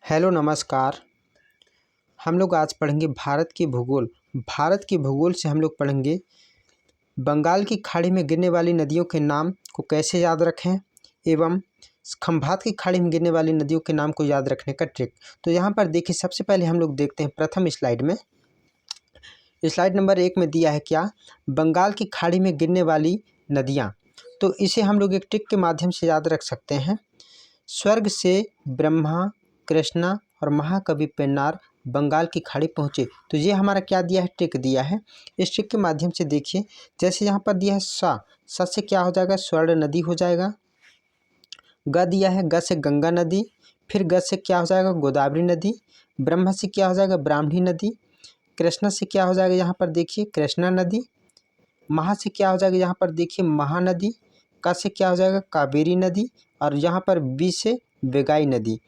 Hello नमस्कार। हम लोग आज पढ़ेंगे भारत की भूगोल। भारत की भूगोल से हम लोग पढ़ेंगे बंगाल की खाड़ी में गिरने वाली नदियों के नाम को कैसे याद रखें एवं खंभात की खाड़ी में गिरने वाली नदियों के नाम को याद रखने का ट्रिक। तो यहाँ पर देखिए, सबसे पहले हम लोग देखते हैं प्रथम स्लाइड में। स्लाइड नंबर 1 में दिया है क्या, बंगाल की खाड़ी में गिरने वाली नदियाँ। तो इसे हम लोग एक ट्रिक के माध्यम से याद रख सकते हैं। स्वर्ग से ब्रह्मा, कृष्णा और महाकवि पेन्नार बंगाल की खाड़ी पहुँचे। तो ये हमारा क्या दिया है, ट्रिक दिया है। इस ट्रिक के माध्यम से देखिए, जैसे यहाँ पर दिया है सा से क्या हो जाएगा, स्वर्ण नदी हो जाएगा। ग दिया है, ग से गंगा नदी। फिर ग से क्या हो जाएगा, गोदावरी नदी। ब्रह्म से क्या हो जाएगा, ब्राह्मणी नदी। कृष्णा से क्या हो जाएगा, यहाँ पर देखिए कृष्णा नदी। महा से क्या हो जाएगा, यहाँ पर देखिए महानदी। का से क्या हो जाएगा, कावेरी नदी। और यहाँ पर बी से बेगाई नदी।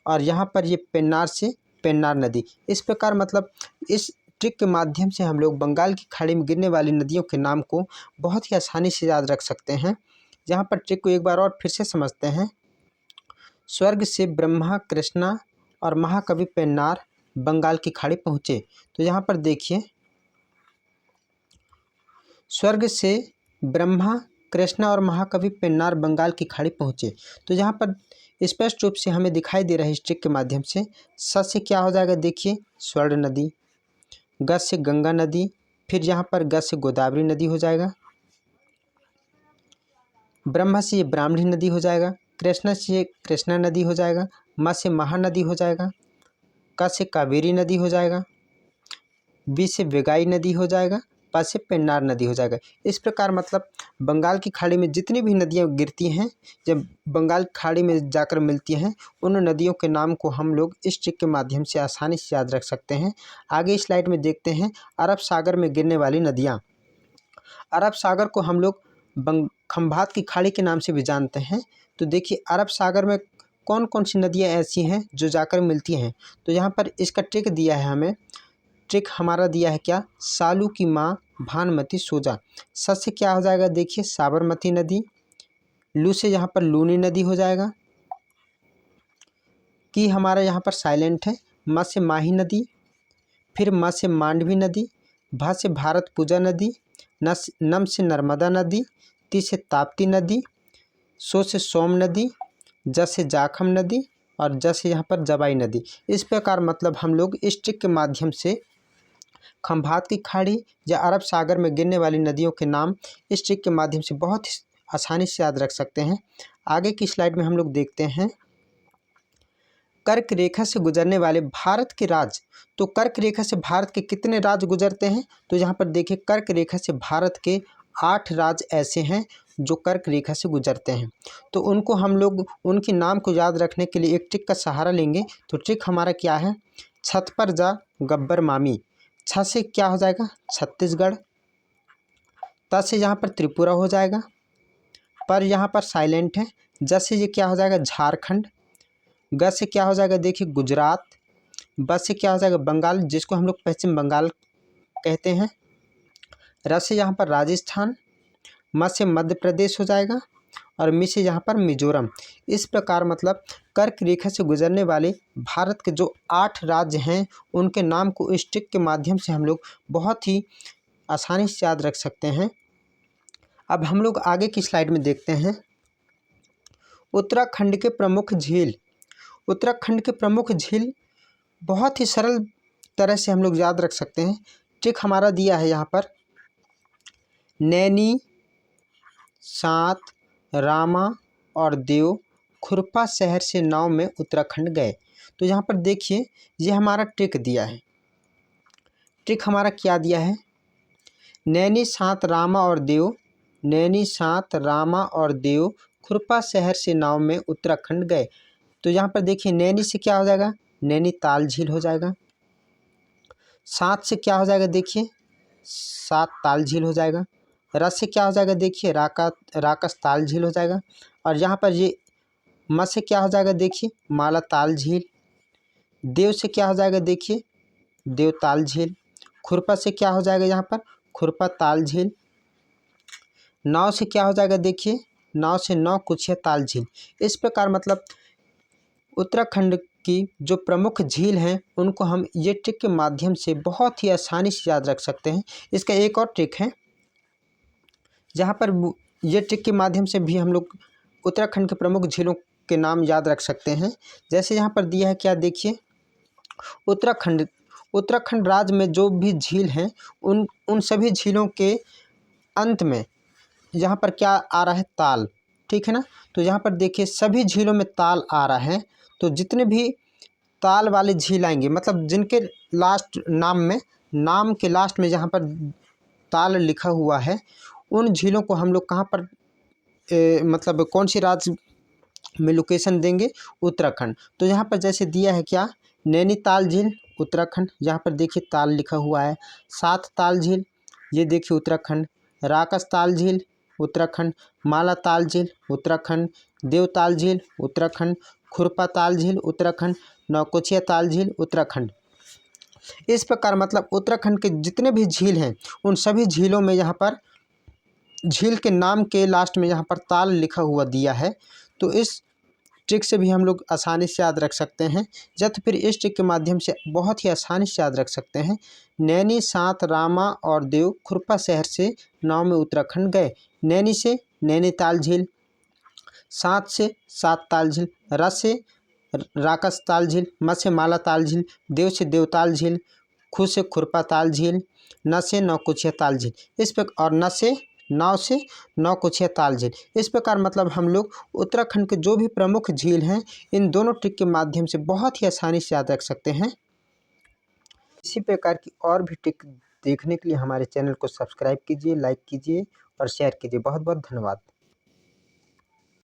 और यहाँ पर ये पेन्नार से पेन्नार नदी। इस प्रकार मतलब इस ट्रिक के माध्यम से हम लोग बंगाल की खाड़ी में गिरने वाली नदियों के नाम को बहुत ही आसानी से याद रख सकते हैं। यहाँ पर ट्रिक को एक बार और फिर से समझते हैं। स्वर्ग से ब्रह्मा, कृष्णा और महाकवि पेन्नार बंगाल की खाड़ी पहुँचे। तो यहाँ पर देखिए, स्वर्ग से ब्रह्मा, कृष्णा और महाकवि पेन्नार बंगाल की खाड़ी पहुँचे। तो यहाँ पर स्पष्ट रूप से हमें दिखाई दे रहा है इस ट्रिक के माध्यम से। स से क्या हो जाएगा, देखिए स्वर्ण नदी। ग से गंगा नदी। फिर यहाँ पर ग से गोदावरी नदी हो जाएगा। ब्रह्मा से ये ब्राह्मणी नदी हो जाएगा। कृष्णा से ये कृष्णा नदी हो जाएगा। म से महानदी हो जाएगा। क से कावेरी नदी हो जाएगा। बी से बेगाई नदी हो जाएगा। प से पेन्नार नदी हो जाएगा। इस प्रकार मतलब बंगाल की खाड़ी में जितनी भी नदियाँ गिरती हैं, जब बंगाल की खाड़ी में जाकर मिलती हैं, उन नदियों के नाम को हम लोग इस ट्रिक के माध्यम से आसानी से याद रख सकते हैं। आगे स्लाइड में देखते हैं अरब सागर में गिरने वाली नदियाँ। अरब सागर को हम लोग खंभात की खाड़ी के नाम से भी जानते हैं। तो देखिए, अरब सागर में कौन कौन सी नदियाँ ऐसी हैं जो जाकर मिलती हैं। तो यहाँ पर इसका ट्रिक दिया है हमें। ट्रिक हमारा दिया है क्या, सालू की माँ भानुमती सोजा। स से क्या हो जाएगा, देखिए साबरमती नदी। लू से यहाँ पर लूनी नदी हो जाएगा। की हमारा यहाँ पर साइलेंट है। म से माही नदी। फिर म से मांडवी नदी। भा से भारत पूजा नदी। नम से नर्मदा नदी। ती से ताप्ती नदी। सो से सोम नदी। ज से जाखम नदी। और ज से यहाँ पर जबाई नदी। इस प्रकार मतलब हम लोग इस ट्रिक के माध्यम से खंभात की खाड़ी या अरब सागर में गिरने वाली नदियों के नाम इस ट्रिक के माध्यम से बहुत ही आसानी से याद रख सकते हैं। आगे की स्लाइड में हम लोग देखते हैं कर्क रेखा से गुजरने वाले भारत के राज्य। तो कर्क रेखा से भारत के कितने राज्य गुजरते हैं। तो यहाँ पर देखिए, कर्क रेखा से भारत के 8 राज्य ऐसे हैं जो कर्क रेखा से गुजरते हैं। तो उनको हम लोग उनके नाम को याद रखने के लिए एक ट्रिक का सहारा लेंगे। तो ट्रिक हमारा क्या है, छत पर जा गब्बर मामी। छ से क्या हो जाएगा, छत्तीसगढ़। त से यहाँ पर त्रिपुरा हो जाएगा। पर यहाँ पर साइलेंट है। ज से ये क्या हो जाएगा, झारखंड। ग से क्या हो जाएगा, देखिए गुजरात। ब से क्या हो जाएगा, बंगाल, जिसको हम लोग पश्चिम बंगाल कहते हैं। र से यहाँ पर राजस्थान। म से मध्य प्रदेश हो जाएगा। और मी से यहाँ पर मिजोरम। इस प्रकार मतलब कर्क रेखा से गुजरने वाले भारत के जो 8 राज्य हैं, उनके नाम को इस ट्रिक के माध्यम से हम लोग बहुत ही आसानी से याद रख सकते हैं। अब हम लोग आगे की स्लाइड में देखते हैं उत्तराखंड के प्रमुख झील। उत्तराखंड के प्रमुख झील बहुत ही सरल तरह से हम लोग याद रख सकते हैं। ट्रिक हमारा दिया है यहाँ पर, नैनी, सात, रामा और देव खुरपा शहर से नाव में उत्तराखंड गए। तो यहाँ पर देखिए, ये हमारा ट्रिक दिया है। ट्रिक हमारा क्या दिया है, नैनी, सात, रामा और देव। नैनी, सात, रामा और देव खुरपा शहर से नाव में उत्तराखंड गए। तो यहाँ पर देखिए, नैनी से क्या हो जाएगा, नैनीताल झील हो जाएगा। सात से क्या हो जाएगा, देखिए सात ताल झील हो जाएगा। रस से क्या हो जाएगा, देखिए राकस ताल झील हो जाएगा। और यहाँ पर ये म से क्या हो जाएगा, देखिए माला ताल झील। देव से क्या हो जाएगा, देखिए देवताल झील। खुरपा से क्या हो जाएगा, यहाँ पर खुरपा ताल झील। नाव से क्या हो जाएगा, देखिए नाव से नौ कुछिया ताल झील। इस प्रकार मतलब उत्तराखंड कि जो प्रमुख झील हैं उनको हम ये ट्रिक के माध्यम से बहुत ही आसानी से याद रख सकते हैं। इसका एक और ट्रिक है जहाँ पर ये ट्रिक के माध्यम से भी हम लोग उत्तराखंड के प्रमुख झीलों के नाम याद रख सकते हैं। जैसे यहाँ पर दिया है, क्या देखिए, उत्तराखंड राज्य में जो भी झील हैं उन सभी झीलों के अंत में यहाँ पर क्या आ रहा है, ताल। ठीक है ना। तो यहाँ पर देखिए सभी झीलों में ताल आ रहा है। तो जितने भी ताल वाले झील आएंगे, मतलब जिनके लास्ट नाम के लास्ट में जहाँ पर ताल लिखा हुआ है, उन झीलों को हम लोग कहाँ पर मतलब कौन सी राज्य में लोकेशन देंगे, उत्तराखंड। तो यहाँ पर जैसे दिया है क्या, नैनीताल झील उत्तराखंड, यहाँ पर देखिए ताल लिखा हुआ है। सात ताल झील, ये देखिए उत्तराखंड। राकस ताल झील उत्तराखंड। माला ताल झील उत्तराखंड। देवताल झील उत्तराखंड। खुरपा ताल झील उत्तराखंड। नौकुचिया ताल झील उत्तराखंड। इस प्रकार मतलब उत्तराखंड के जितने भी झील हैं उन सभी झीलों में यहाँ पर झील के नाम के लास्ट में यहाँ पर ताल लिखा हुआ दिया है। तो इस ट्रिक से भी हम लोग आसानी से याद रख सकते हैं। या तो फिर इस ट्रिक के माध्यम से बहुत ही आसानी से याद रख सकते हैं। नैनी, सात, रामा और देव खुरपा शहर से नाव में उत्तराखंड गए। नैनी से नैनीताल झील, सात से सात ताल झील, रस से राकस ताल झील, म से माला ताल झील, देव से देवताल झील, खु से खुरपा ताल झील, न से नौकुचिया ताल झील। इस प्रकार और न से नाव से नौकुचिया ताल झील। इस प्रकार मतलब हम लोग उत्तराखंड के जो भी प्रमुख झील हैं इन दोनों ट्रिक के माध्यम से बहुत ही आसानी से याद रख सकते हैं। इसी प्रकार की और भी ट्रिक देखने के लिए हमारे चैनल को सब्सक्राइब कीजिए, लाइक कीजिए और शेयर कीजिए। बहुत बहुत धन्यवाद।